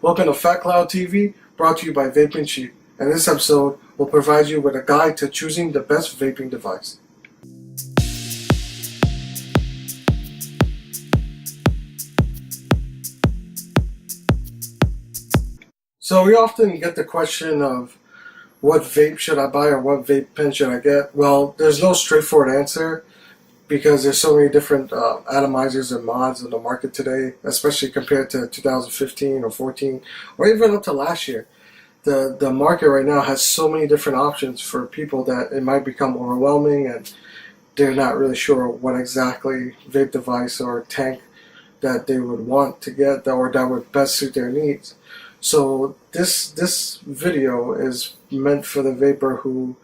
Welcome to Fat Cloud TV, brought to you by Vaping Cheap. And this episode will provide you with a guide to choosing the best vaping device. So we often get the question of what vape should I buy or what vape pen should I get? Well, there's no straightforward answer because there's so many different atomizers and mods in the market today, especially compared to 2015 or 14 or even up to last year. The market right now has so many different options for people that it might become overwhelming and they're not really sure what exactly vape device or tank that they would want to get or that would best suit their needs. So this video is meant for the vapor who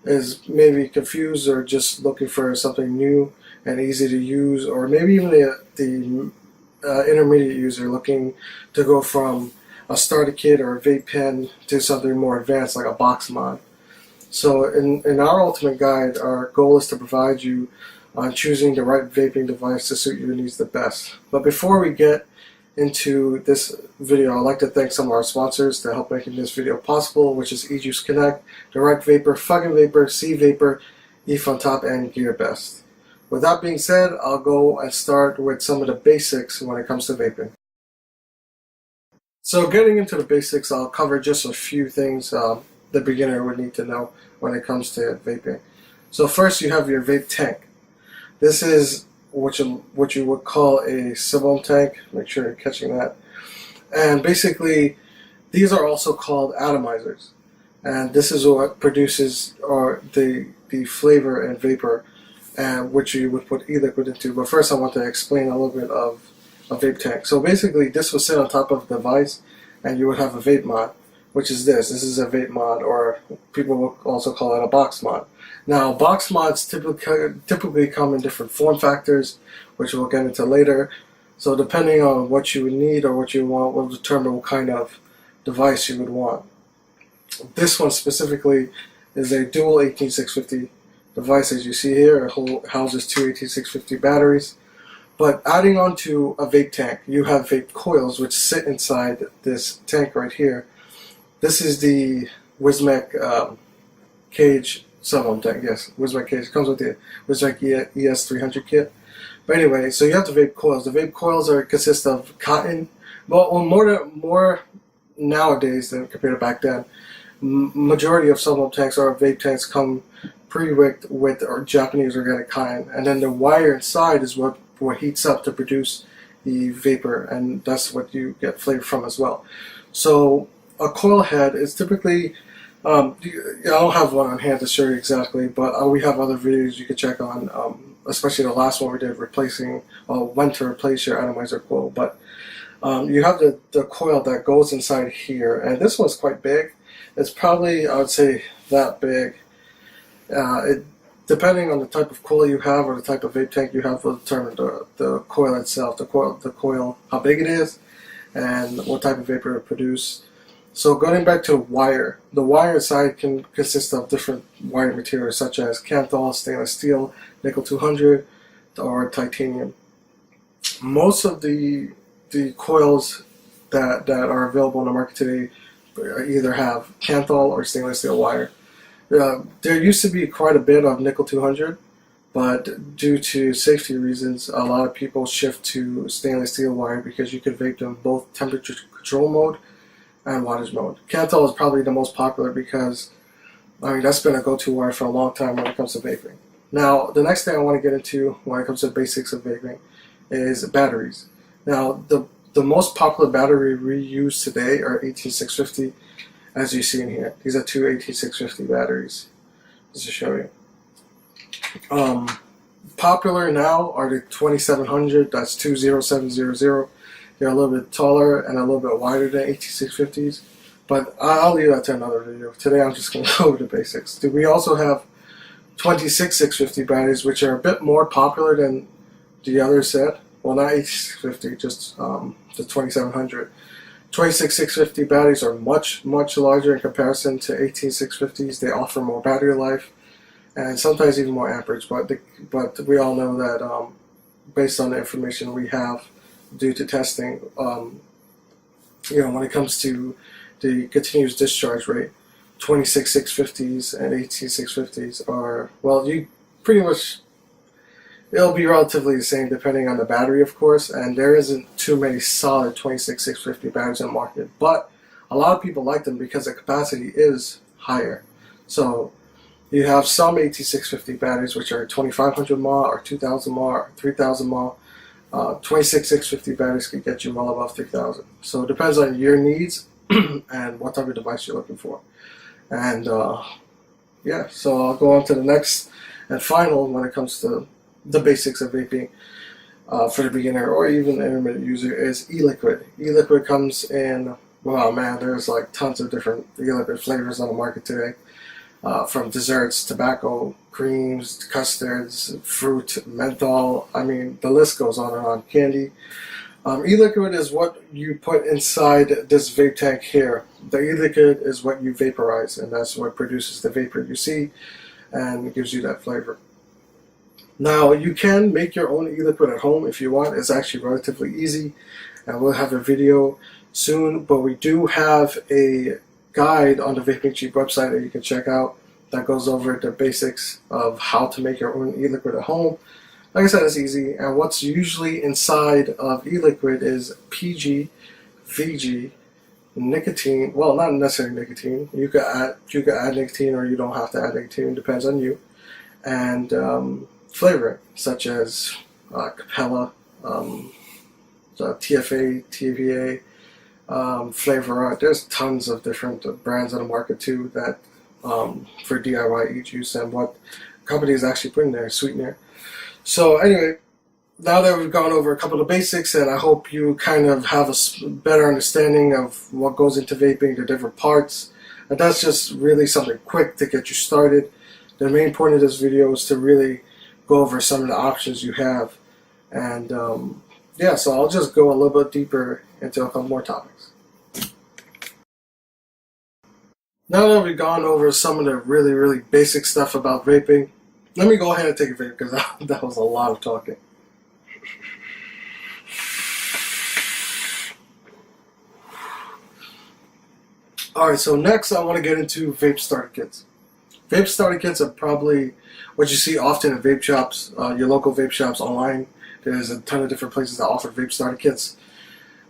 is maybe confused or just looking for something new and easy to use, or maybe even the intermediate user looking to go from a starter kit or a vape pen to something more advanced like a box mod. So in our ultimate guide, our goal is to provide you on choosing the right vaping device to suit your needs the best. But before we get into this video, I'd like to thank some of our sponsors to help making this video possible, which is eJuice Connect, Direct Vapor, Fucking Vapor, C Vapor, EF on Top, and GearBest. With that being said, I'll go and start with some of the basics when it comes to vaping. So getting into the basics, I'll cover just a few things the beginner would need to know when it comes to vaping. So first, you have your vape tank. This is what you would call a sub-ohm tank. Make sure you're catching that. And basically, these are also called atomizers. And this is what produces the flavor and vapor, and which you would put e-liquid into. But first, I want to explain a little bit of a vape tank. So basically, this would sit on top of the device, and you would have a vape mod, which is this. This is a vape mod, or people will also call it a box mod. Now, box mods typically come in different form factors, which we'll get into later. So depending on what you would need or what you want will determine what kind of device you would want. This one specifically is a dual 18650 device. As you see here, it houses two 18650 batteries. But adding on to a vape tank, you have vape coils which sit inside this tank right here. This is the Wismec cage sub-ohm tank. Yes, Wismec cage. It comes with the Wismec ES300 kit. But anyway, so you have the vape coils. The vape coils consist of cotton. Well, more nowadays than compared to back then. Majority of sub-ohm tanks or vape tanks come pre-wicked with Japanese organic cotton, and then the wire inside is what heats up to produce the vapor, and that's what you get flavor from as well. So a coil head is typically, I don't have one on hand to show you exactly, but we have other videos you can check on, especially the last one we did replacing, when to replace your atomizer coil. But you have the coil that goes inside here, and this one's quite big. It's probably, I would say, that big. Depending on the type of coil you have or the type of vape tank you have will determine the coil itself, the coil, how big it is, and what type of vapor it produces. So going back to the wire inside can consist of different wire materials such as Kanthal, stainless steel, nickel 200, or titanium. Most of the coils that are available in the market today either have Kanthal or stainless steel wire. There used to be quite a bit of nickel 200, but due to safety reasons, a lot of people shift to stainless steel wire because you can vape them both temperature control mode and wattage mode. Kanthal is probably the most popular because, I mean, that's been a go-to wire for a long time when it comes to vaping. Now, the next thing I want to get into when it comes to basics of vaping is batteries. Now, the most popular battery we use today are 18650. As you see in here, these are two 18650 batteries, just to show you. Popular now are the 2700, that's 20700. They're a little bit taller and a little bit wider than 18650s, but I'll leave that to another video. Today I'm just going to go over the basics. We also have 26650 batteries, which are a bit more popular than the other set. Well, not 18650, just the 2700. 26650 batteries are much larger in comparison to 18650s. They offer more battery life and sometimes even more amperage. But we all know that based on the information we have due to testing, when it comes to the continuous discharge rate, 26650s and 18650s are, well, you pretty much, it'll be relatively the same depending on the battery, of course, and there isn't too many solid 26650 batteries in the market, but a lot of people like them because the capacity is higher. So you have some 18650 batteries which are 2500 mAh or 2000 mAh or 3000 mAh. 26650 batteries can get you well above 3000. So it depends on your needs and what type of device you're looking for. And yeah, so I'll go on to the next and final when it comes to the basics of vaping for the beginner or even intermittent user is e-liquid. E-liquid comes in, wow man, there's like tons of different e-liquid flavors on the market today. From desserts, tobacco, creams, custards, fruit, menthol, I mean, the list goes on and on. Candy. E-liquid is what you put inside this vape tank here. The e-liquid is what you vaporize, and that's what produces the vapor you see and gives you that flavor. Now, you can make your own e-liquid at home if you want. It's actually relatively easy, and we'll have a video soon, but we do have a guide on the Vaping Cheap website that you can check out that goes over the basics of how to make your own e-liquid at home. Like I said, it's easy, and what's usually inside of e-liquid is PG, VG, nicotine, well, not necessarily nicotine, you could add nicotine or you don't have to add nicotine, depends on you, and flavoring, such as Capella, TFA, TVA, Flavor. There's tons of different brands on the market too that for DIY each use and what companies actually put in there, sweetener. So anyway, now that we've gone over a couple of basics, and I hope you kind of have a better understanding of what goes into vaping, the different parts, and that's just really something quick to get you started. The main point of this video is to really go over some of the options you have, and yeah, so I'll just go a little bit deeper into a couple more topics. Now that we've gone over some of the really basic stuff about vaping, let me go ahead and take a vape because that was a lot of talking. Alright, so next I want to get into vape starter kits. Vape starter kits are probably what you see often in vape shops, your local vape shops online. There's a ton of different places that offer vape starter kits.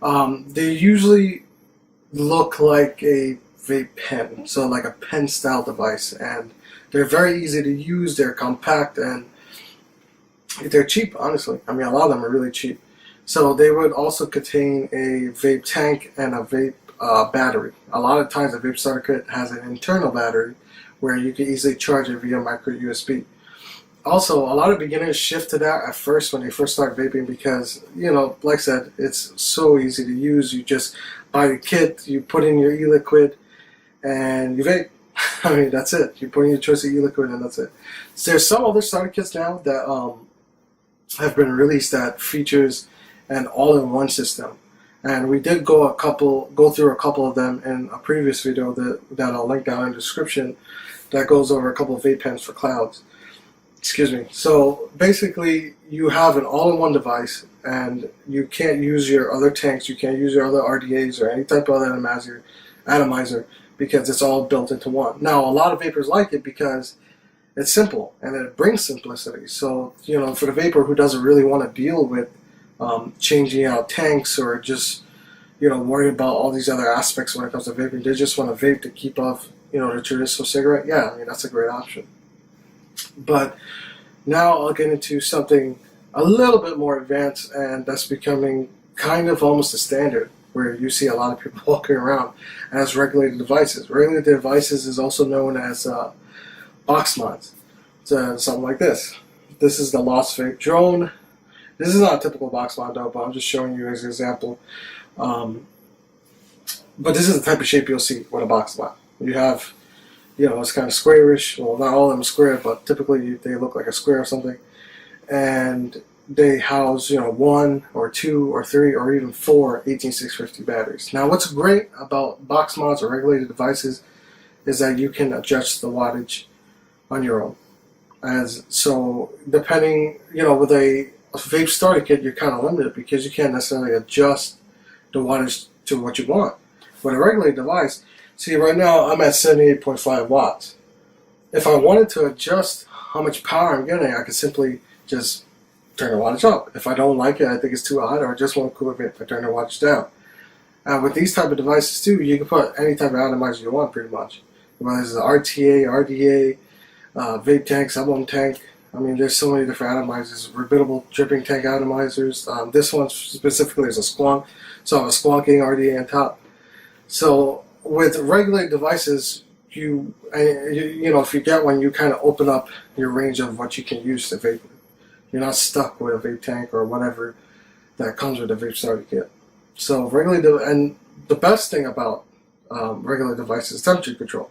They usually look like a vape pen, so like a pen style device, and they're very easy to use, they're compact, and they're cheap, honestly. I mean, a lot of them are really cheap. So they would also contain a vape tank and a vape battery. A lot of times a vape starter kit has an internal battery where you can easily charge it via micro USB. Also, a lot of beginners shift to that at first when they first start vaping because, you know, like I said, it's so easy to use. You just buy the kit, you put in your e-liquid, and you vape. I mean, that's it. You put in your choice of e-liquid, and that's it. So there's some other starter kits now that have been released that features an all-in-one system. And we did go through a couple of them in a previous video that I'll link down in the description that goes over a couple of vape pens for clouds. Excuse me. So basically, you have an all-in-one device, and you can't use your other tanks, you can't use your other RDAs or any type of atomizer because it's all built into one. Now, a lot of vapors like it because it's simple and it brings simplicity. So, you know, for the vapor who doesn't really want to deal with changing out tanks or just, you know, worry about all these other aspects when it comes to vaping, they just want to vape to keep off, you know, the traditional cigarette. Yeah, I mean, that's a great option. But now I'll get into something a little bit more advanced, and that's becoming kind of almost a standard where you see a lot of people walking around as regulated devices. Regulated devices is also known as box mods. So something like this. This is the Lost Vape drone. This is not a typical box mod though, but I'm just showing you as an example. But this is the type of shape you'll see with a box mod. You have, you know, it's kind of squarish. Well, not all of them are square, but typically they look like a square or something. And they house, you know, 1 or 2 or 3 or even 4 18650 batteries. Now, what's great about box mods or regulated devices is that you can adjust the wattage on your own. So depending, you know, with a vape starter kit, you're kind of limited because you can't necessarily adjust the wattage to what you want. With a regular device, see right now I'm at 78.5 watts. If I wanted to adjust how much power I'm getting, I could simply just turn the wattage up. If I don't like it, I think it's too hot, or I just want to cool it, I turn the wattage down. And with these type of devices too, you can put any type of atomizer you want pretty much. Whether it's RTA, RDA, vape tank, sub-ohm tank. I mean, there's so many different atomizers. Rebuttable dripping tank atomizers. This one specifically is a squonk, so I have a squonking RDA on top. So with regular devices, you know, if you get one, you kind of open up your range of what you can use to vape. You're not stuck with a vape tank or whatever that comes with a vape starter kit. So and the best thing about regular devices is temperature control.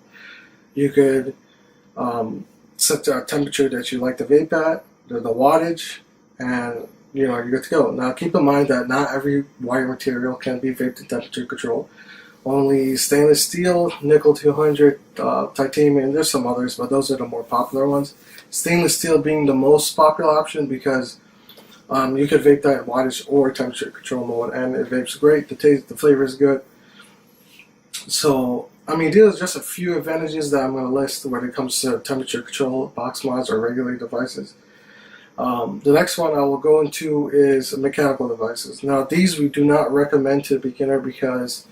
You could set the temperature that you like to vape at, the wattage, and you know, you're good to go. Now keep in mind that not every wire material can be vaped to temperature control. Only stainless steel, nickel 200, titanium, there's some others, but those are the more popular ones. Stainless steel being the most popular option because you could vape that in wattage or temperature control mode, and it vapes great. The taste, the flavor is good. So, I mean, these are just a few advantages that I'm going to list when it comes to temperature control, box mods, or regular devices. The next one I will go into is mechanical devices. Now, these we do not recommend to the beginner because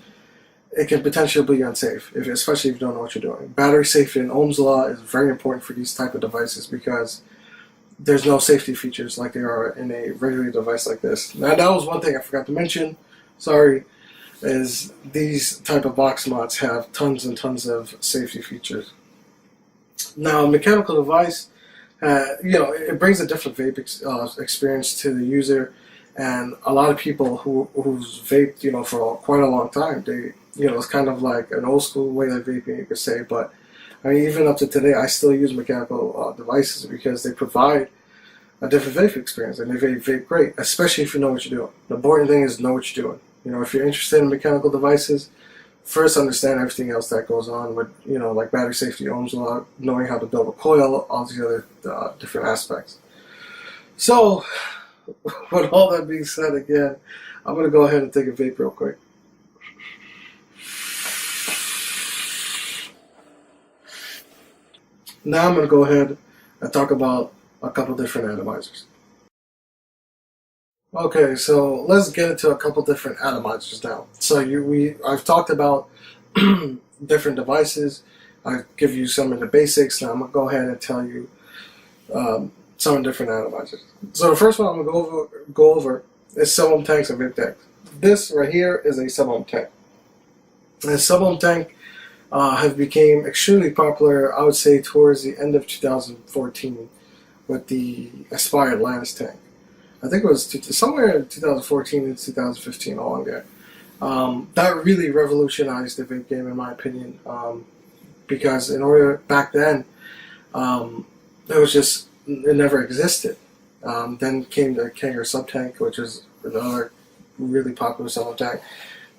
it can potentially be unsafe, especially if you don't know what you're doing. Battery safety and Ohm's law is very important for these type of devices because there's no safety features like there are in a regular device like this. Now, that was one thing I forgot to mention. Sorry. Is these type of box mods have tons and tons of safety features. Now, a mechanical device, you know, it brings a different vape experience to the user, and a lot of people who's vaped, you know, for quite a long time, they, you know, it's kind of like an old school way of vaping, you could say. But I mean, even up to today, I still use mechanical devices because they provide a different vape experience, and they vape great, especially if you know what you're doing. The important thing is know what you're doing. You know, if you're interested in mechanical devices, first understand everything else that goes on with, you know, like battery safety, Ohm's law, knowing how to build a coil, all these other different aspects. So, with all that being said, again, I'm going to go ahead and take a vape real quick. Now I'm going to go ahead and talk about a couple different atomizers. Okay, so let's get into a couple different atomizers now. So I've talked about different devices. I give you some of the basics. Now I'm gonna go ahead and tell you some different atomizers. So the first one I'm gonna go over is sub-ohm tanks and vape tanks. This right here is a sub-ohm tank. And sub-ohm tank have became extremely popular, I would say, towards the end of 2014 with the Aspire Atlantis tank. I think it was somewhere in 2014 and 2015 along there. That really revolutionized the vape game, in my opinion, because back then, it never existed. Then came the Kanger sub tank, which is another really popular sub tank.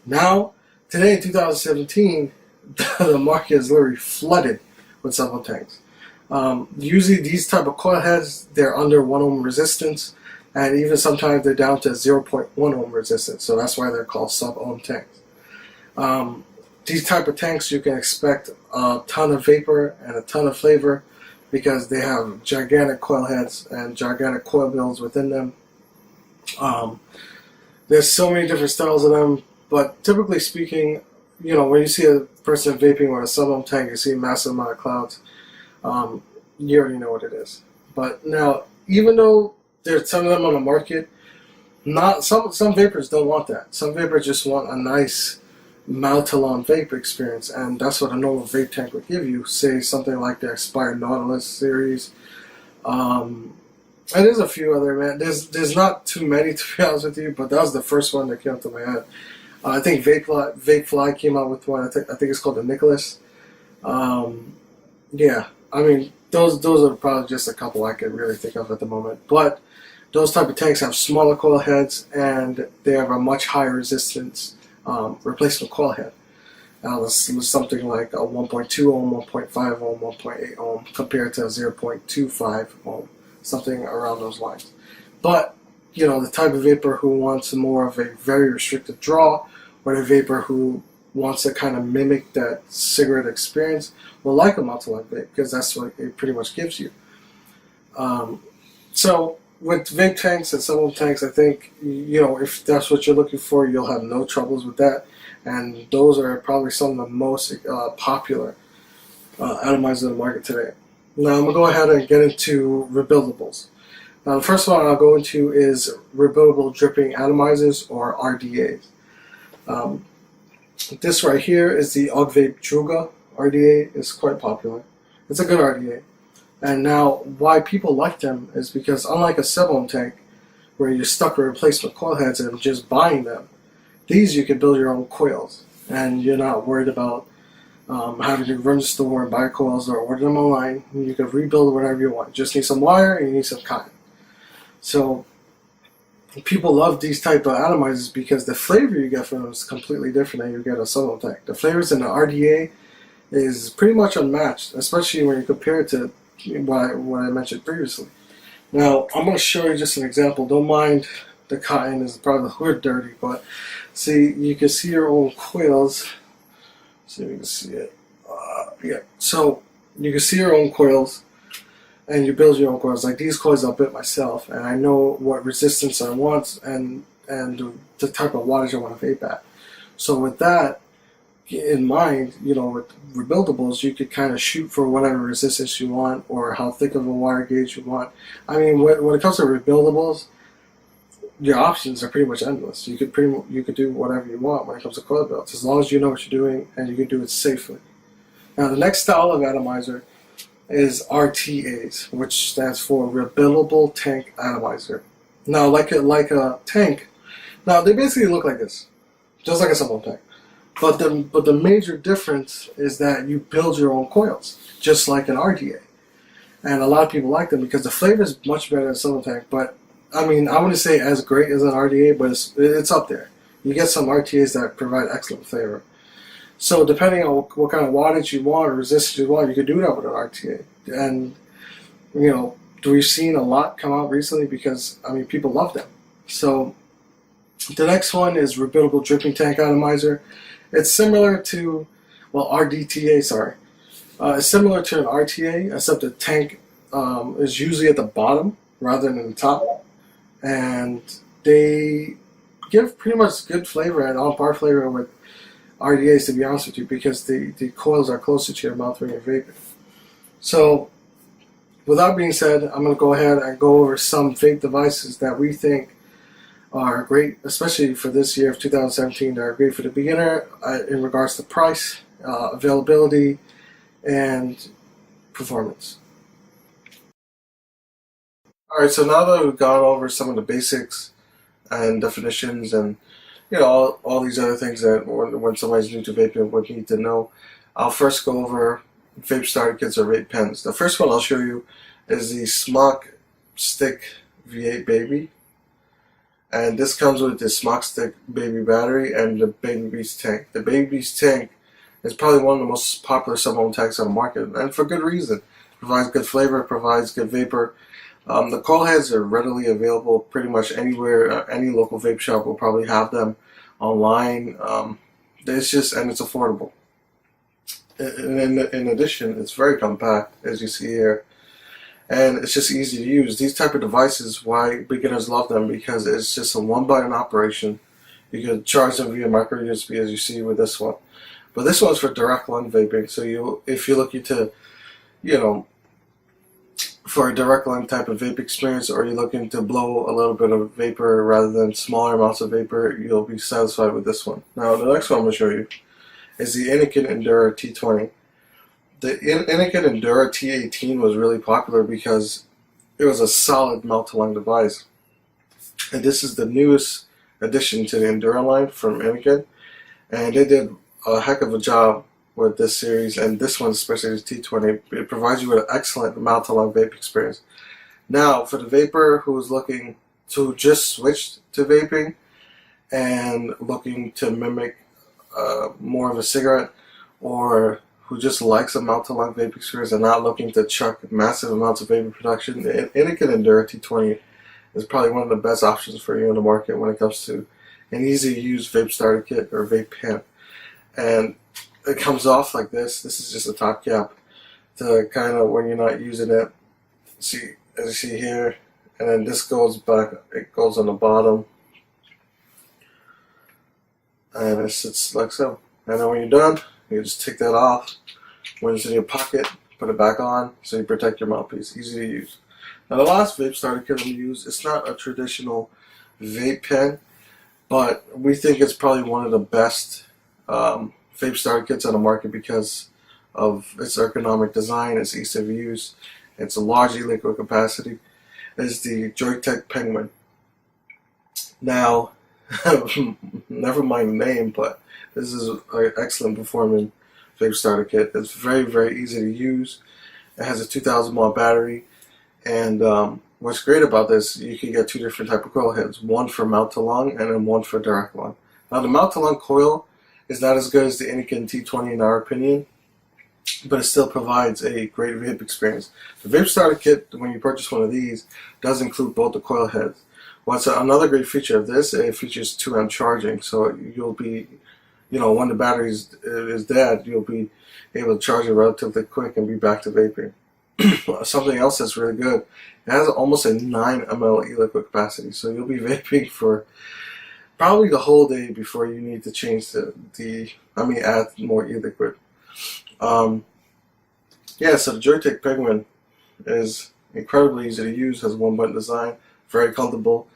Now, today in 2017, the market is literally flooded with sub tanks. Usually, these type of coil heads, they're under 1 ohm resistance. And even sometimes they're down to 0.1 ohm resistance, so that's why they're called sub-ohm tanks. These type of tanks, you can expect a ton of vapor and a ton of flavor because they have gigantic coil heads and gigantic coil builds within them. There's so many different styles of them, but typically speaking, you know, when you see a person vaping with a sub-ohm tank, you see a massive amount of clouds. You already know what it is. But now, even though there's some of them on the market, some vapors don't want that. Some vapors just want a nice mouth-to-lawn vape experience, and that's what a normal vape tank would give you. Say something like the Aspire Nautilus series. And there's a few other, man. There's not too many, to be honest with you, but that was the first one that came up to my head. I think Vapefly came out with one. I think it's called the Nicholas. Yeah, I mean, those are probably just a couple I could really think of at the moment. But those type of tanks have smaller coil heads, and they have a much higher resistance replacement coil head. Now, this is something like a 1.2 ohm, 1.5 ohm, 1.8 ohm compared to a 0.25 ohm, something around those lines. But, you know, the type of vapor who wants more of a very restricted draw But a vapor who wants to kind of mimic that cigarette experience will like a multi-lung vape because that's what it pretty much gives you. So with vape tanks and sub-ohm tanks, I think, if that's what you're looking for, you'll have no troubles with that. And those are probably some of the most popular atomizers in the market today. Now I'm going to go ahead and get into rebuildables. Now the first one I'll go into is rebuildable dripping atomizers, or RDAs. This right here is the Vape Druga RDA. It's quite popular. It's a good RDA. And now why people like them is because, unlike a sub-ohm tank where you're stuck with replacement coil heads and just buying them, these you can build your own coils, and you're not worried about having to run to the store and buy coils or order them online. You can rebuild whatever you want. You just need some wire and you need some cotton. So people love these type of atomizers because the flavor you get from them is completely different than you get a sub-ohm tank. The flavors in the RDA is pretty much unmatched, especially when you compare it to what I mentioned previously. Now I'm going to show you just an example. Don't mind the cotton is probably a little dirty, but see, you can see your own coils. See if you can see it. Yeah. So you can see your own coils, and you build your own coils. Like these coils, I'll build myself, and I know what resistance I want and the type of wattage I want to vape at. So with that in mind, with rebuildables, you could kind of shoot for whatever resistance you want or how thick of a wire gauge you want. I mean, when it comes to rebuildables, your options are pretty much endless. You could do whatever you want when it comes to coil builds, as long as you know what you're doing and you can do it safely. Now, the next style of atomizer is RTAs, which stands for rebuildable tank atomizer. Now, like a tank, now they basically look like this, just like a sub-ohm tank. But the major difference is that you build your own coils, just like an RTA. And a lot of people like them because the flavor is much better than a sub-ohm tank. But I mean, I wouldn't say as great as an RDA, but it's up there. You get some RTAs that provide excellent flavor. So depending on what kind of wattage you want or resistance you want, you can do that with an RTA. And we've seen a lot come out recently because, I mean, people love them. So the next one is rebuildable dripping tank atomizer. It's similar to, RDTA, sorry. It's similar to an RTA, except the tank is usually at the bottom rather than the top. And they give pretty much good flavor and on par flavor with RDAs, to be honest with you, because the coils are closer to your mouth when you're vaping. So, with that being said, I'm going to go ahead and go over some vape devices that we think are great, especially for this year of 2017. That are great for the beginner in regards to price, availability, and performance. Alright, so now that we've gone over some of the basics and definitions and all these other things that when somebody's new to vaping would need to know, I'll first go over vape starter kits or vape pens. The first one I'll show you is the Smock Stick V8 Baby. And this comes with the Smock Stick Baby battery and the Baby Beast tank. The Baby Beast tank is probably one of the most popular sub-ohm tanks on the market, and for good reason. It provides good flavor, provides good vapor. The coil heads are readily available pretty much anywhere. Any local vape shop will probably have them online. It's affordable. In addition, it's very compact, as you see here. And it's just easy to use. These type of devices, why beginners love them, because it's just a one-button operation. You can charge them via micro USB, as you see with this one. But this one's for direct lung vaping. So if you're looking to, for a direct lung type of vape experience, or you're looking to blow a little bit of vapor rather than smaller amounts of vapor, you'll be satisfied with this one. Now, the next one I'm going to show you is the Anakin Endura T20. The Anakin Endura T18 was really popular because it was a solid melt-to-lung device. And this is the newest addition to the Endura line from Anakin. And they did a heck of a job with this series, and this one, especially the T20, it provides you with an excellent mouth-to-lung vape experience. Now, for the vapor who is looking to just switch to vaping and looking to mimic more of a cigarette, or who just likes a mouth-to-lung vape experience and not looking to chuck massive amounts of vapor production, the Anakin Endura T20 is probably one of the best options for you in the market when it comes to an easy to use vape starter kit or vape pen. And it comes off like this. This is just a top cap to kind of, when you're not using it, see, as you see here, and then this goes back, it goes on the bottom, and it sits like so. And then when you're done, you just take that off. When it's in your pocket, put it back on so you protect your mouthpiece. Easy to use. Now the last vape starter kit I'm going to use, it's not a traditional vape pen, but we think it's probably one of the best vape starter kits on the market because of its ergonomic design, its ease of use, its large e-liquid capacity. Is the Joytech Penguin. Now, never mind the name, but this is an excellent performing vape starter kit. It's very, very easy to use. It has a 2000 mAh battery, and what's great about this, you can get two different type of coil heads, one for mouth to lung and then one for direct lung. Now the mouth to lung coil is not as good as the Anakin T20 in our opinion, but it still provides a great vape experience. The vape starter kit, when you purchase one of these, does include both the coil heads. What's another great feature of this, it features 2 amp charging, so you'll be, when the battery is dead, you'll be able to charge it relatively quick and be back to vaping. Something else that's really good, it has almost a 9 ml e-liquid capacity, so you'll be vaping for probably the whole day before you need to change add more e-liquid. Yeah, so the Joytech Penguin is incredibly easy to use, has one button design, very comfortable.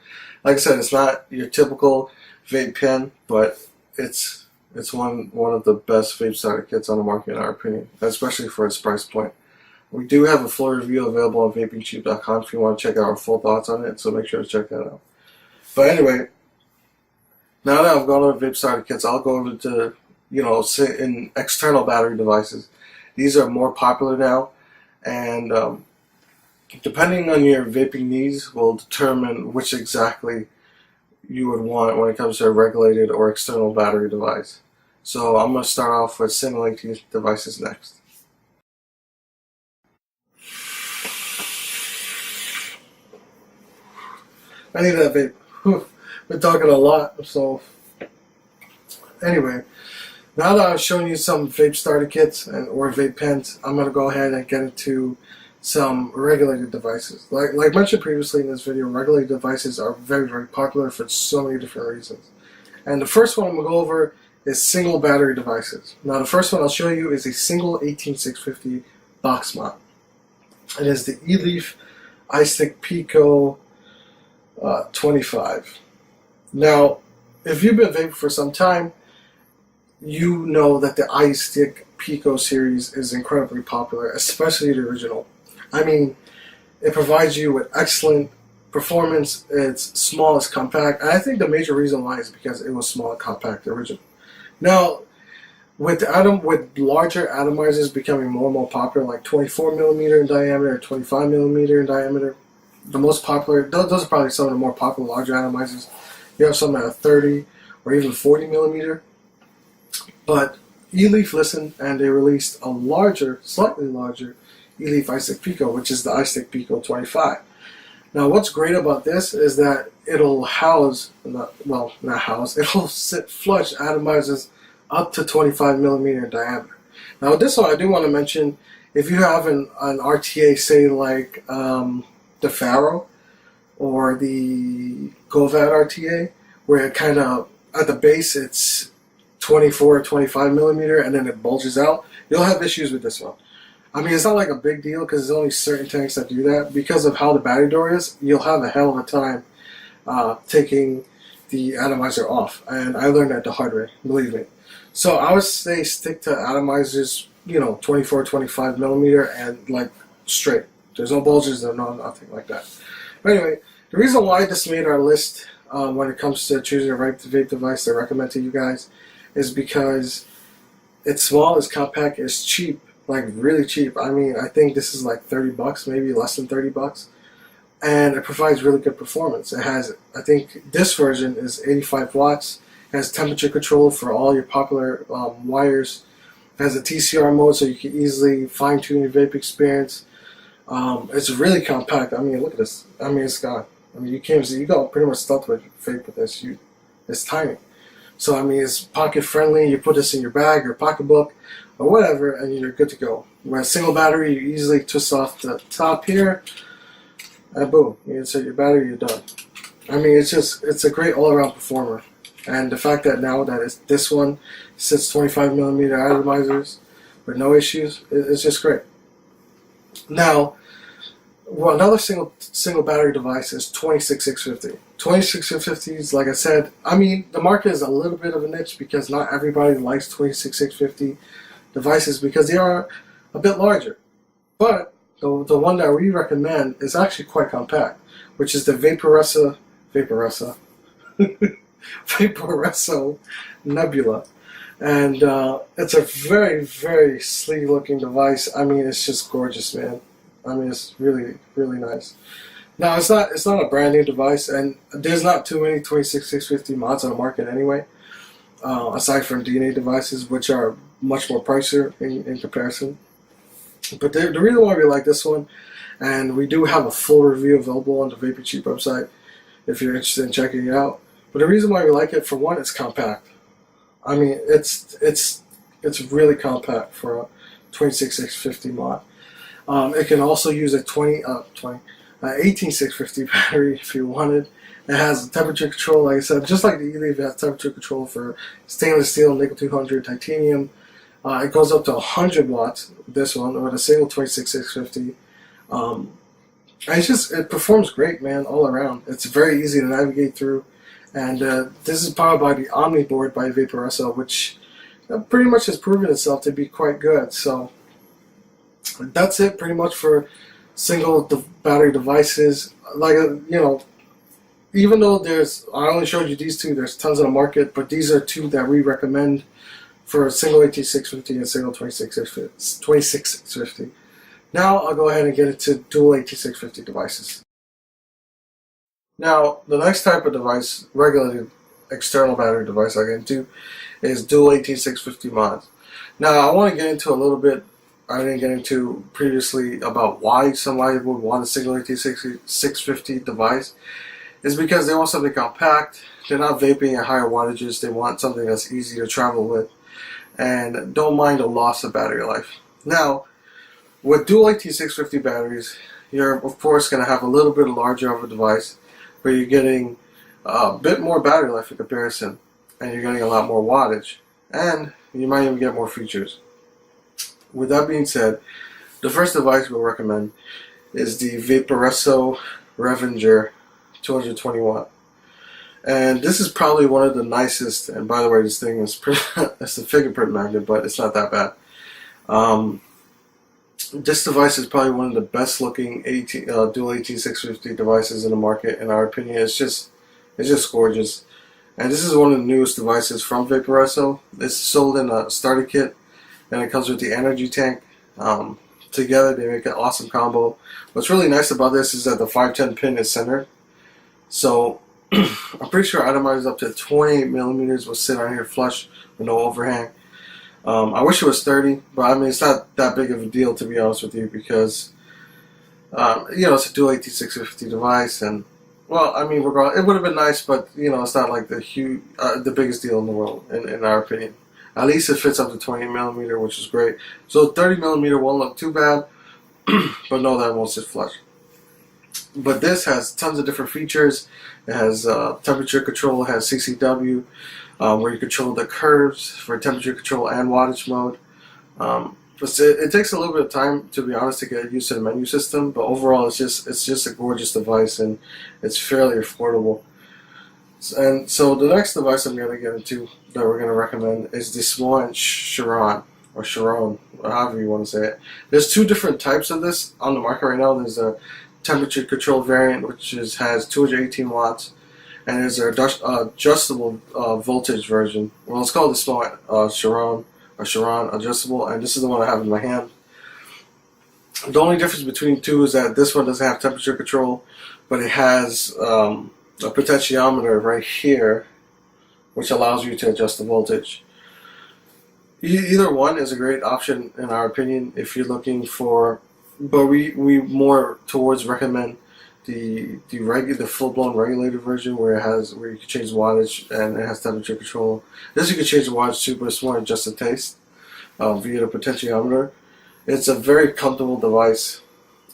Like I said, it's not your typical vape pen, but it's one of the best vape starter kits on the market in our opinion, especially for its price point. We do have a full review available on vapingcheap.com if you want to check out our full thoughts on it, so make sure to check that out. But anyway, now that I've gone over vape starter kits, I'll go over to sit in external battery devices. These are more popular now, and depending on your vaping needs will determine which exactly you would want when it comes to a regulated or external battery device. So I'm going to start off with single AT devices next. I need that vape. Been talking a lot, so anyway. Now that I've shown you some vape starter kits or vape pens, I'm going to go ahead and get into some regulated devices. Like mentioned previously in this video, regulated devices are very, very popular for so many different reasons. And the first one I'm going to go over is single battery devices. Now the first one I'll show you is a single 18650 box mount. It is the eLeaf iStick Pico 25. Now, if you've been vaping for some time, you know that the iStick Pico series is incredibly popular, especially the original. I mean, it provides you with excellent performance. It's small, it's compact, and I think the major reason why is because it was small and compact, the original. Now, with larger atomizers becoming more and more popular, like 24 millimeter in diameter, 25 millimeter in diameter, the most popular, those are probably some of the more popular larger atomizers. You have some that are 30 or even 40 millimeter. But eLeaf listened and they released a larger, slightly larger eLeaf iStick Pico, which is the iStick Pico 25. Now what's great about this is that it'll it'll sit flush atomizers up to 25 millimeter in diameter. Now this one I do want to mention, if you have an RTA, say like the Faro or the Govad RTA, where it kind of, at the base it's 24 or 25 millimeter and then it bulges out, you'll have issues with this one. I mean, it's not like a big deal because there's only certain tanks that do that. Because of how the battery door is, you'll have a hell of a time taking the atomizer off, and I learned that the hard way, believe me. So I would say stick to atomizers, 24, 25 millimeter and like straight. There's no bulges, there's nothing like that. But anyway, the reason why this made our list when it comes to choosing a vape device to recommend to you guys is because it's small, it's compact, it's cheap, like really cheap. I mean, I think this is like 30 bucks, maybe less than 30 bucks. And it provides really good performance. It has, I think this version is 85 watts, it has temperature control for all your popular wires, it has a TCR mode so you can easily fine tune your vape experience. It's really compact. I mean, look at this. I mean, it's got, you can't see, you got pretty much stuck with vape with this. It's tiny. So I mean, it's pocket friendly. You put this in your bag or pocketbook or whatever, and you're good to go. With a single battery, you easily twist off the top here, and boom, you insert your battery, you're done. I mean, it's a great all-around performer. And the fact that now that this one sits 25 millimeter atomizers with no issues, it's just great. Now, well, another single battery device is 26650. 26650s, like I said, I mean, the market is a little bit of a niche because not everybody likes 26650 devices because they are a bit larger. But the one that we recommend is actually quite compact, which is the Vaporesso Nebula. And it's a very, very sleek looking device. I mean, it's just gorgeous, man. I mean, it's really, really nice. Now, it's not a brand new device, and there's not too many 26650 mods on the market anyway, aside from DNA devices, which are much more pricier in comparison. But the reason why we like this one, and we do have a full review available on the Vaping Cheap website if you're interested in checking it out. But the reason why we like it, for one, it's compact. I mean, it's really compact for a 26650 mod. It can also use a 18650 battery if you wanted. It has temperature control, like I said, just like the E-Leaf. It has temperature control for stainless steel, nickel 200, titanium. It goes up to 100 watts, this one, with a single 26650. And it performs great, man, all around. It's very easy to navigate through. And this is powered by the Omni board by Vaporesso, which pretty much has proven itself to be quite good. So that's it pretty much for single battery devices. Like, even though I only showed you these two, there's tons on the market, but these are two that we recommend for a single 18650 and single 26650. Now I'll go ahead and get into dual 18650 devices. Now, the next type of device, regular external battery device I get into, is dual 18650 mods. Now, I want to get into a little bit I didn't get into previously about why somebody would want a single 18650 device. Is because they want something compact. They're not vaping at higher wattages. They want something that's easy to travel with and don't mind the loss of battery life. Now, with dual 18650 batteries, you're of course going to have a little bit larger of a device, but you're getting a bit more battery life in comparison, and you're getting a lot more wattage, and you might even get more features. With that being said, the first device we'll recommend is the Vaporesso Revenger 220 watt. And this is probably one of the nicest, and by the way, this thing is it's a fingerprint magnet, but it's not that bad. This device is probably one of the best looking dual 18650 devices in the market, in our opinion. It's just gorgeous. And this is one of the newest devices from Vaporesso. It's sold in a starter kit, and it comes with the energy tank. Together they make an awesome combo. What's really nice about this is that the 510 pin is centered. So I'm pretty sure atomizers up to 28 millimeters will sit on here flush with no overhang. I wish it was 30, but I mean, it's not that big of a deal, to be honest with you, because it's a dual 18650 device, and well, I mean, it would have been nice, but it's not like the biggest deal in the world, in our opinion. At least it fits up to 20 millimeter, which is great. So 30 millimeter won't look too bad, but no, that won't sit flush. But this has tons of different features. It has temperature control. It has CCW, where you control the curves for temperature control and wattage mode. It takes a little bit of time, to be honest, to get used to the menu system. But overall, it's just a gorgeous device, and it's fairly affordable. And so the next device I'm going to get into that we're going to recommend is the Small Chiron, or Chiron, or however you want to say it. There's two different types of this on the market right now. There's a temperature control variant, which has 218 watts, and there's an adjustable voltage version. Well, it's called the Small Chiron, or Chiron adjustable, and this is the one I have in my hand. The only difference between the two is that this one doesn't have temperature control, but it has a potentiometer right here, which allows you to adjust the voltage. Either one is a great option, in our opinion, if you're looking for, but we more towards recommend the full blown regulated version where you can change the wattage and it has temperature control. This you can change the wattage too, but it's more just a taste via the potentiometer. It's a very comfortable device.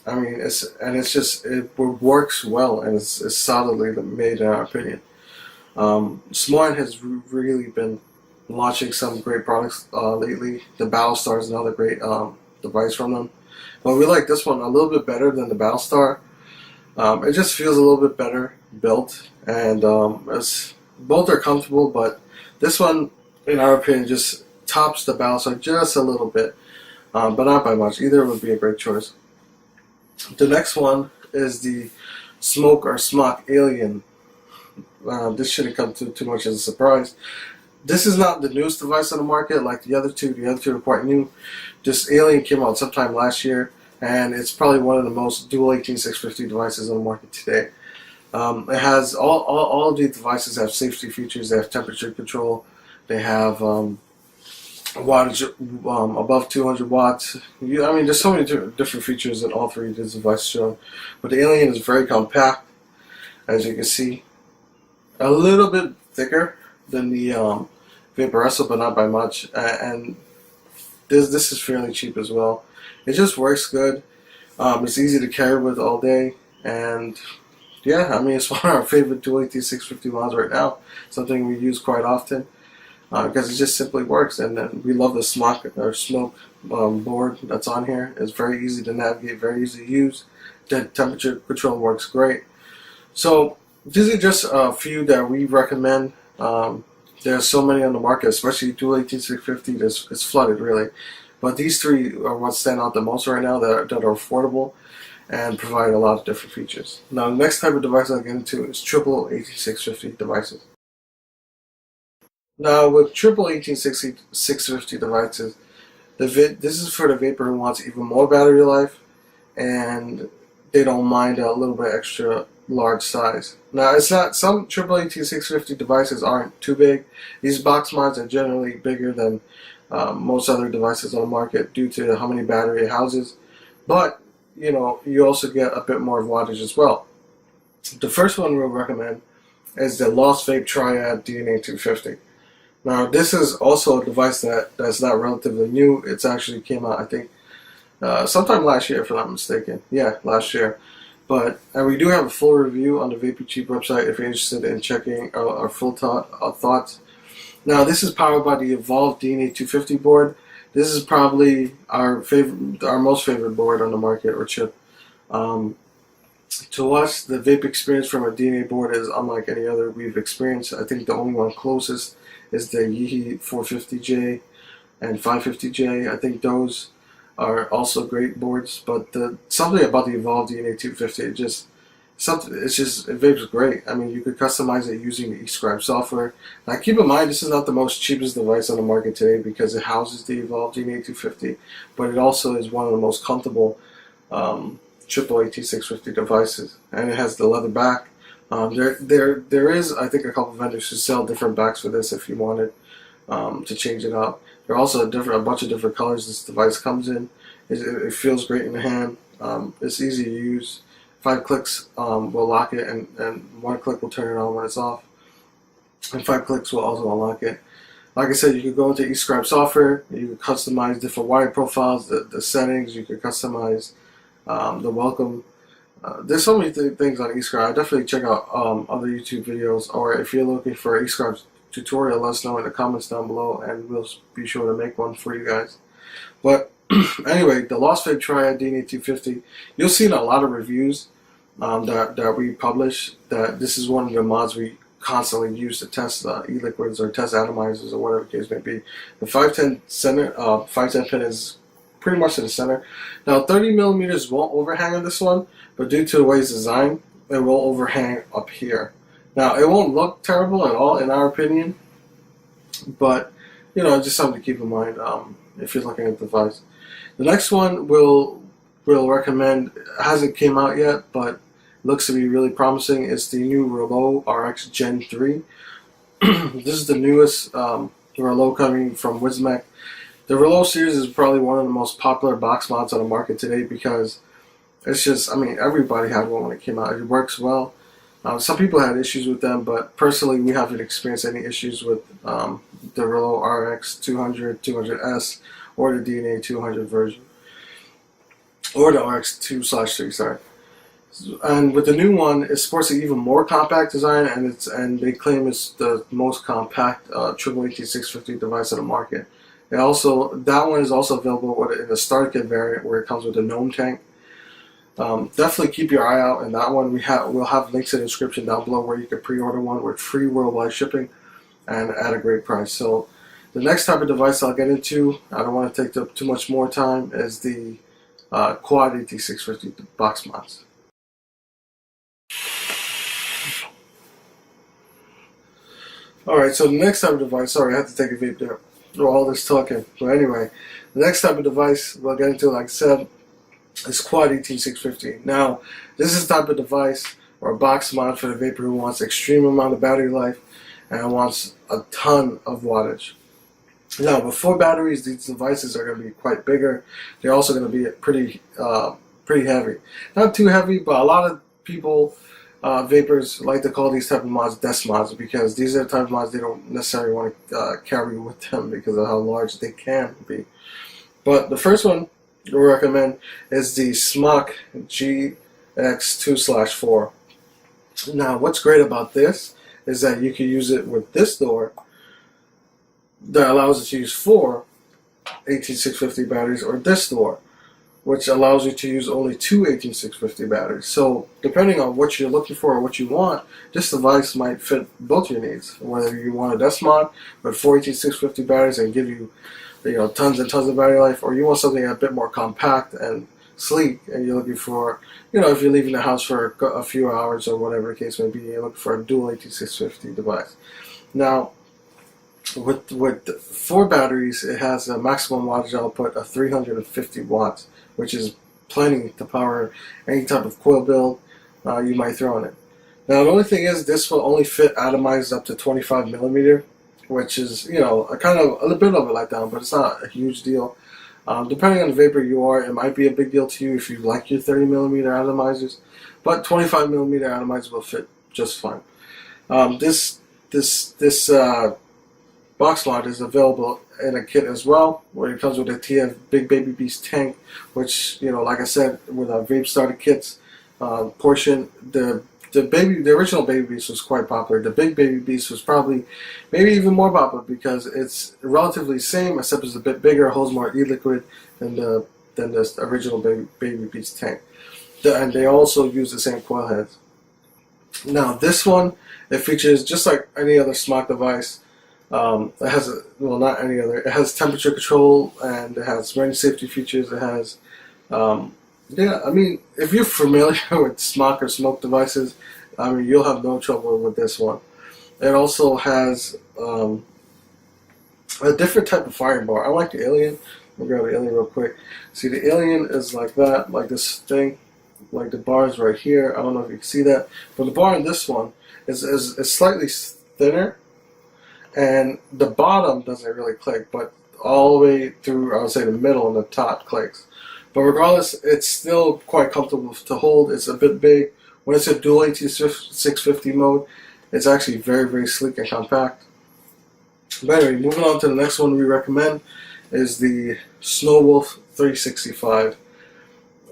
I mean, it works well and it's solidly made in our opinion. Smart has really been launching some great products lately. The Battlestar is another great device from them, but we like this one a little bit better than the Battlestar. It just feels a little bit better built, and both are comfortable, but this one, in our opinion, just tops the Battlestar just a little bit, but not by much. Either would be a great choice. The next one is the Smoke or Smock Alien. This shouldn't come too much as a surprise. This is not the newest device on the market like the other two. The other two are quite new. This Alien came out sometime last year, and it's probably one of the most dual 18650 devices on the market today. It has all of these devices have safety features. They have temperature control. They have wattage above 200 watts. I mean, there's so many different features that all three of these devices show. But the Alien is very compact, as you can see. A little bit thicker than the Vaporesso, but not by much. And this is fairly cheap as well. It just works good. It's easy to carry with all day, and yeah, I mean, it's one of our favorite dual 18650 mods right now. Something we use quite often because it just simply works. And then we love the smoke board that's on here. It's very easy to navigate, very easy to use. The temperature control works great. So these are just a few that we recommend. There's so many on the market, especially dual 18650. It's flooded really, but these three are what stand out the most right now that are affordable and provide a lot of different features. Now, the next type of device I'll get into is triple 18650 devices. Now, with triple 18650 devices, this is for the vapor who wants even more battery life, and they don't mind a little bit extra large size. Now, it's not, some triple 18650 devices aren't too big. These box mods are generally bigger than most other devices on the market due to how many battery it houses, but you know, you also get a bit more wattage as well. The first one we'll recommend is the Lost Vape Triad DNA 250. Now, this is also a device that's not relatively new. It's actually came out, I think, sometime last year, if I'm not mistaken. Yeah, last year. But we do have a full review on the Vaping Cheap website if you're interested in checking our full thoughts. Now, this is powered by the Evolve DNA 250 board. This is probably our most favorite board on the market, or chip. To us, the vape experience from a DNA board is unlike any other we've experienced. I think the only one closest is the Yihi 450J and 550J. I think those are also great boards, but something about the Evolve DNA 250, it vapes great. I mean, you could customize it using the eScribe software. Now, keep in mind, this is not the most cheapest device on the market today because it houses the Evolve DNA 250, but it also is one of the most comfortable triple 18650 devices, and it has the leather back. There is, I think, a couple of vendors who sell different backs for this if you wanted to change it up. There are also a bunch of different colors this device comes in. It feels great in the hand. It's easy to use. 5 clicks will lock it, and 1 click will turn it on when it's off. And 5 clicks will also unlock it. Like I said, you could go into eScribe software. You could customize different wire profiles, the settings. You could customize the welcome. There's so many things on eScribe. I definitely check out other YouTube videos, or if you're looking for an eScribe tutorial, let us know in the comments down below, and we'll be sure to make one for you guys. But anyway, the Lost Vape Triad DNA 250, you'll see in a lot of reviews that we publish that this is one of the mods we constantly use to test e-liquids or test atomizers or whatever the case may be. The 510 pin is pretty much in the center. Now, 30 millimeters won't overhang on this one, but due to the way it's designed, it will overhang up here. Now, it won't look terrible at all, in our opinion, but you know, just something to keep in mind if you're looking at the device. The next one we'll recommend, hasn't came out yet, but looks to be really promising. Is the new Relo RX Gen 3. This is the newest Relo coming from Wismec. The Relo series is probably one of the most popular box mods on the market today because It's just, I mean, everybody had one when it came out. It works well. Some people had issues with them, but personally, we haven't experienced any issues with the Relo RX 200, 200S, or the DNA 200 version, or the RX 2/3. Sorry. And with the new one, it sports an even more compact design, and they claim it's the most compact triple 18650 device on the market. That one is also available in the starter kit variant, where it comes with a gnome tank. Definitely keep your eye out on that one. We'll have links in the description down below where you can pre-order one with free worldwide shipping and at a great price. So the next type of device I'll get into, I don't want to take up too much more time, is the Quad AT650 box mods. Alright, so the next type of device, sorry, I had to take a vape there. All this talking. But anyway, the next type of device we'll get into, like I said, is Quad AT650. Now, this is the type of device or a box mod for the vapor who wants extreme amount of battery life and wants a ton of wattage. Now, before batteries, these devices are going to be quite bigger. They're also going to be pretty heavy. Not too heavy, but a lot of people, vapors, like to call these type of mods desk mods, because these are the type of mods they don't necessarily want to carry with them because of how large they can be. But the first one we recommend is the SMOC GX2/4. Now, what's great about this is that you can use it with this door that allows us to use 4 18650 batteries, or this door, which allows you to use only 2 18650 batteries. So, depending on what you're looking for or what you want, this device might fit both your needs. Whether you want a desk mod with 4 18650 batteries and give you, tons and tons of battery life, or you want something a bit more compact and sleek, and you're looking for, if you're leaving the house for a few hours or whatever the case may be, you're looking for a dual 18650 device. Now, with 4 batteries, it has a maximum wattage output of 350 watts, which is plenty to power any type of coil build you might throw in it. Now, the only thing is, this will only fit atomized up to 25 millimeter, which is, a kind of a little bit of a letdown, but it's not a huge deal. Depending on the vapor you are, it might be a big deal to you if you like your 30 millimeter atomizers, but 25 millimeter atomizers will fit just fine. This box mod is available in a kit as well, where it comes with a TF Big Baby Beast tank, which, like I said, with our vape starter kits portion, the original Baby Beast was quite popular. The Big Baby Beast was probably maybe even more popular because it's relatively the same, except it's a bit bigger, holds more e-liquid than the original Baby Beast tank. And they also use the same coil heads. Now, this one, it features just like any other SMOC device. It has not any other. It has temperature control, and it has range safety features. It has, if you're familiar with SMOC or smoke devices, you'll have no trouble with this one. It also has a different type of firing bar. I like the Alien. I'll grab the Alien real quick. See, the Alien is like that, like this thing, like the bars right here. I don't know if you can see that, but the bar in this one is slightly thinner. And the bottom doesn't really click, but all the way through, I would say, the middle and the top clicks. But regardless, it's still quite comfortable to hold. It's a bit big. When it's a dual AT650 mode, it's actually very, very sleek and compact. But anyway, moving on to the next one we recommend is the Snowwolf 365.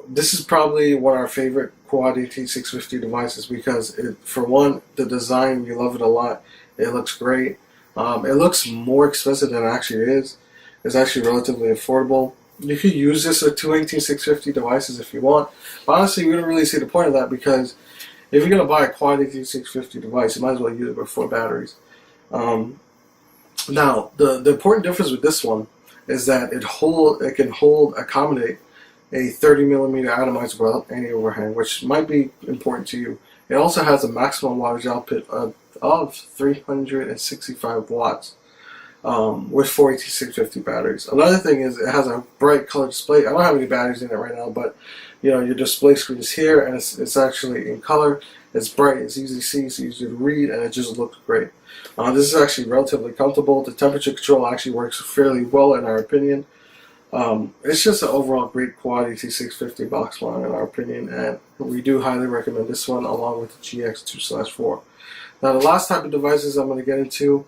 This is probably one of our favorite Quad AT650 devices because, for one, the design, we love it a lot. It looks great. It looks more expensive than it actually is. It's actually relatively affordable. You could use this with 2 18650 devices if you want. But honestly, we don't really see the point of that, because if you're going to buy a Quad 18650 device, you might as well use it with 4 batteries. Now, the important difference with this one is that it can accommodate a 30 millimeter atomizer without any overhang, which might be important to you. It also has a maximum wattage output of 365 watts with 4 18650 batteries. Another thing is it has a bright color display. I don't have any batteries in it right now, but your display screen is here, and it's actually in color. It's bright, it's easy to see, it's easy to read, and it just looks great. This is actually relatively comfortable. The temperature control actually works fairly well in our opinion. It's just an overall great quality T650 box mount in our opinion, and we do highly recommend this one along with the GX2/4. Now the last type of devices I'm going to get into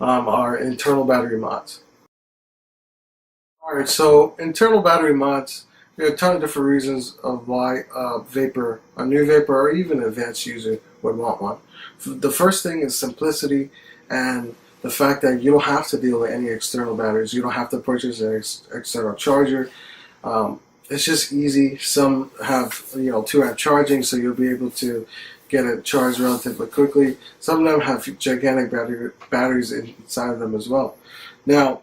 are internal battery mods. Alright, so internal battery mods, there are a ton of different reasons of why a new vapor, or even an advanced user would want one. The first thing is simplicity and the fact that you don't have to deal with any external batteries. You don't have to purchase an external charger. It's just easy. Some have 2-amp charging, so you'll be able to get it charged relatively quickly. Some of them have gigantic batteries inside of them as well. Now,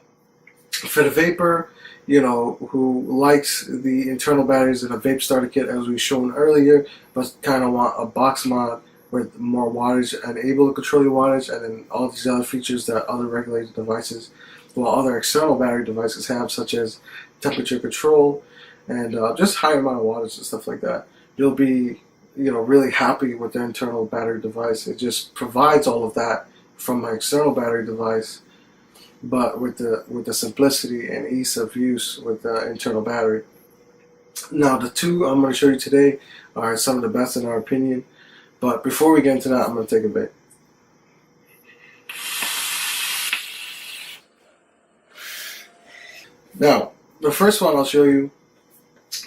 for the vapor, who likes the internal batteries in a vape starter kit, as we've shown earlier, but kind of want a box mod with more wattage and able to control your wattage, and then all these other features that other regulated devices, other external battery devices have, such as temperature control and just higher amount of wattage and stuff like that. You'll be, really happy with the internal battery device. It just provides all of that from my external battery device, but with the simplicity and ease of use with the internal battery. Now the two I'm going to show you today are some of the best in our opinion, but before we get into that, I'm going to take a bit. Now the first one I'll show you,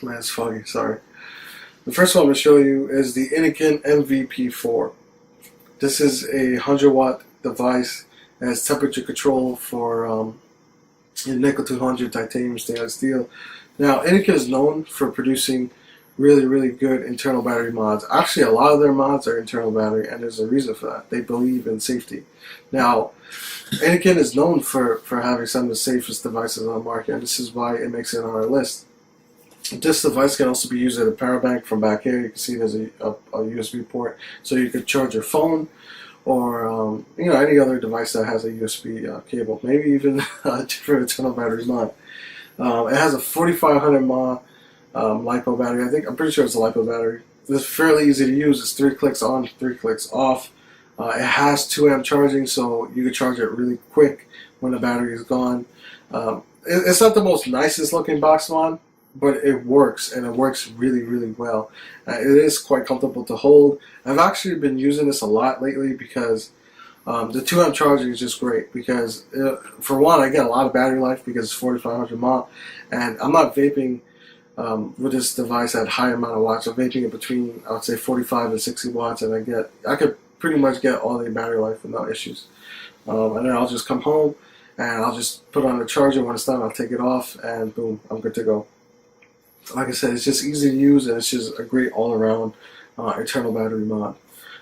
man, it's foggy, sorry. The first one I'm going to show you is the Inikin MVP4. This is a 100-watt device. It has temperature control for nickel 200 titanium stainless steel. Now, Inikin is known for producing really, really good internal battery mods. Actually, a lot of their mods are internal battery, and there's a reason for that. They believe in safety. Now, Inikin is known for having some of the safest devices on the market, and this is why it makes it on our list. This device can also be used as a power bank. From back here, you can see there's a USB port, so you could charge your phone or any other device that has a USB cable, maybe even a different internal battery mod. It has a 4500 mAh LiPo battery. I'm pretty sure it's a LiPo battery. It's fairly easy to use. It's 3 clicks on, 3 clicks off. It has 2-amp charging, so you can charge it really quick when the battery is gone. It's not the most nicest looking box mod, but it works, and it works really, really well. It is quite comfortable to hold. I've actually been using this a lot lately because the 2-amp charging is just great, because for one, I get a lot of battery life because it's 4500 mAh, and I'm not vaping with this device at high amount of watts. I'm vaping it between, I would say, 45 and 60 watts, and I could pretty much get all the battery life with no issues. And then I'll just come home and I'll just put on the charger. When it's done, I'll take it off, and boom, I'm good to go. Like I said, it's just easy to use, and it's just a great all-around internal battery mod.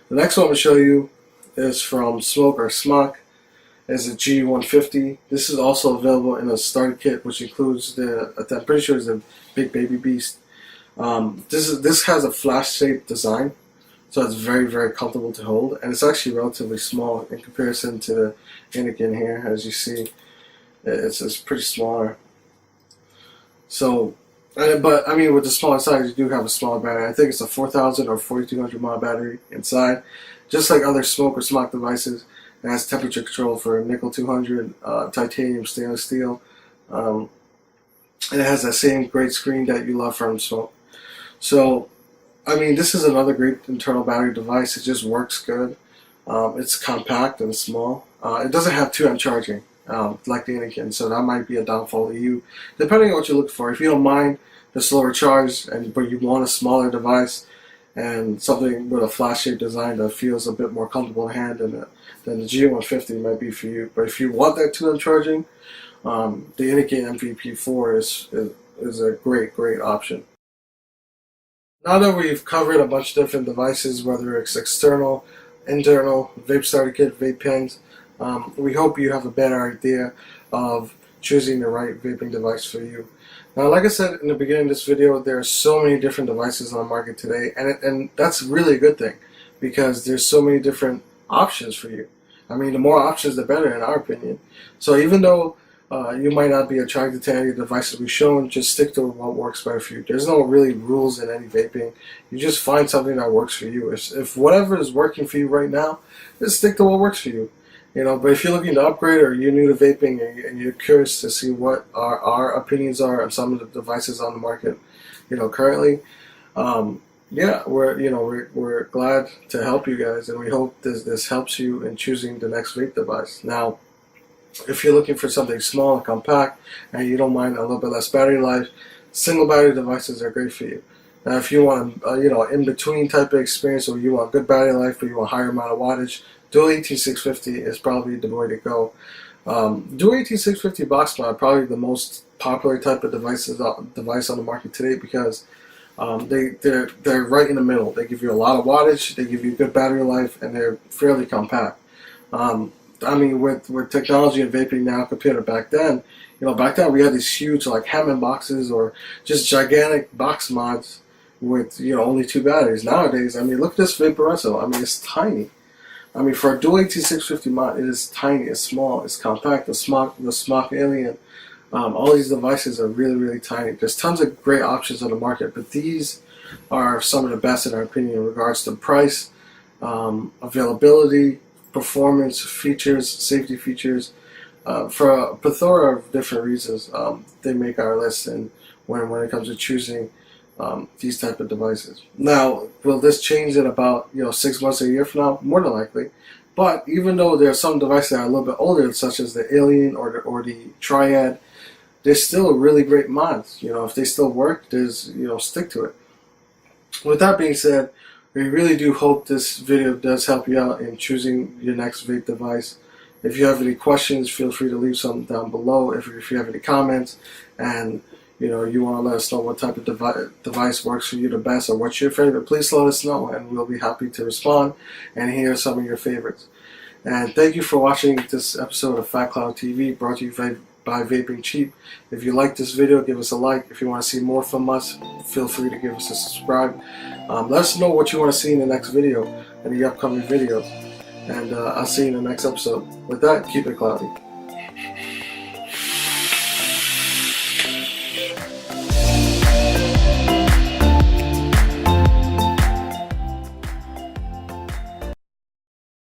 The next one I'm going to show you is from Smoke or Smock. It's a G150. This is also available in a starter kit, which includes I'm pretty sure it's a Big Baby Beast. This has a flash-shaped design, so it's very, very comfortable to hold, and it's actually relatively small in comparison to the Inikin here. As you see, it's pretty smaller. So, but I mean, with the smaller size, you do have a smaller battery. I think it's a 4000 or 4200 mAh battery inside. Just like other Smoke or Smock devices, it has temperature control for nickel 200 titanium stainless steel. And it has that same great screen that you love from Smoke. So, I mean, this is another great internal battery device. It just works good. It's compact and small. It doesn't have 2-amp charging like the Inikin, so that might be a downfall to you, depending on what you're looking for. If you don't mind the slower charge, but you want a smaller device and something with a flash-shaped design that feels a bit more comfortable in hand, then the G150 might be for you. But if you want that 2-amp charging, the Inikin MVP4 is a great, great option. Now that we've covered a bunch of different devices, whether it's external, internal, vape starter kit, vape pens, we hope you have a better idea of choosing the right vaping device for you. Now, like I said in the beginning of this video, there are so many different devices on the market today, and that's really a good thing, because there's so many different options for you. I mean, the more options, the better, in our opinion. So even though you might not be attracted to any of the devices we've shown, just stick to what works better for you. There's no really rules in any vaping. You just find something that works for you. If whatever is working for you right now, just stick to what works for you. But if you're looking to upgrade or you're new to vaping and you're curious to see what our opinions are on some of the devices on the market, currently, yeah, we're glad to help you guys, and we hope this helps you in choosing the next vape device. Now, if you're looking for something small and compact, and you don't mind a little bit less battery life, single battery devices are great for you. Now, if you want, in between type of experience, or you want good battery life, but you want higher amount of wattage, Dual 18650 is probably the way to go. Dual 18650 box mod probably the most popular type of device on the market today, because they're right in the middle. They give you a lot of wattage, they give you good battery life, and they're fairly compact. With technology and vaping now compared to back then, back then we had these huge like Hammond boxes or just gigantic box mods with only 2 batteries. Nowadays, look at this Vaporesso. It's tiny. For a Dual 18650 mod, it is tiny, it's small, it's compact. The Smok Alien, all these devices are really, really tiny. There's tons of great options on the market, but these are some of the best in our opinion in regards to price, availability, performance, features, safety features. For a plethora of different reasons, they make our list, and when it comes to choosing these type of devices. Now, will this change in about 6 months or a year from now? More than likely. But even though there are some devices that are a little bit older, such as the Alien or the Triad, they're still really great mods. If they still work, stick to it. With that being said, we really do hope this video does help you out in choosing your next vape device. If you have any questions, feel free to leave some down below. If you have any comments, and you want to let us know what type of device works for you the best, or what's your favorite, please let us know, and we'll be happy to respond and hear some of your favorites. And thank you for watching this episode of Fat Cloud TV, brought to you by Vaping Cheap. If you like this video, give us a like. If you want to see more from us, feel free to give us a subscribe. Let us know what you want to see in the next video and the upcoming videos. And I'll see you in the next episode. With that, keep it cloudy.